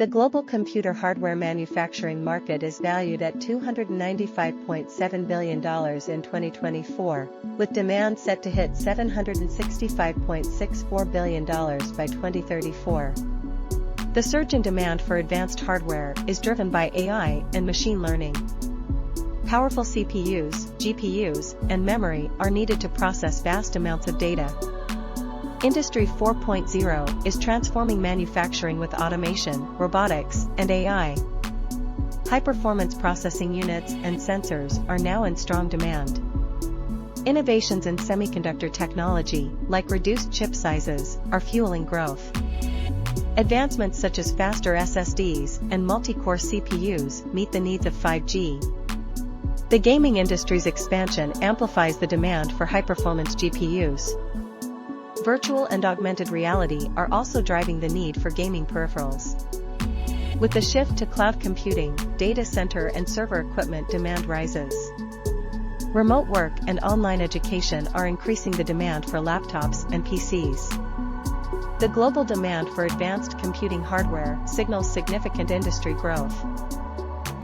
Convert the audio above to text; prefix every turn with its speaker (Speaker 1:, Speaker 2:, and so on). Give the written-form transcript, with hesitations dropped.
Speaker 1: The global computer hardware manufacturing market is valued at $295.7 billion in 2024, with demand set to hit $765.64 billion by 2034. The surge in demand for advanced hardware is driven by AI and machine learning. Powerful CPUs, GPUs, and memory are needed to process vast amounts of data. Industry 4.0 is transforming manufacturing with automation, robotics, and AI. High-performance processing units and sensors are now in strong demand. Innovations in semiconductor technology, like reduced chip sizes, are fueling growth. Advancements such as faster SSDs and multi-core CPUs meet the needs of 5G. The gaming industry's expansion amplifies the demand for high-performance GPUs. Virtual and augmented reality are also driving the need for gaming peripherals. With the shift to cloud computing, data center and server equipment demand rises. Remote work and online education are increasing the demand for laptops and PCs. The global demand for advanced computing hardware signals significant industry growth.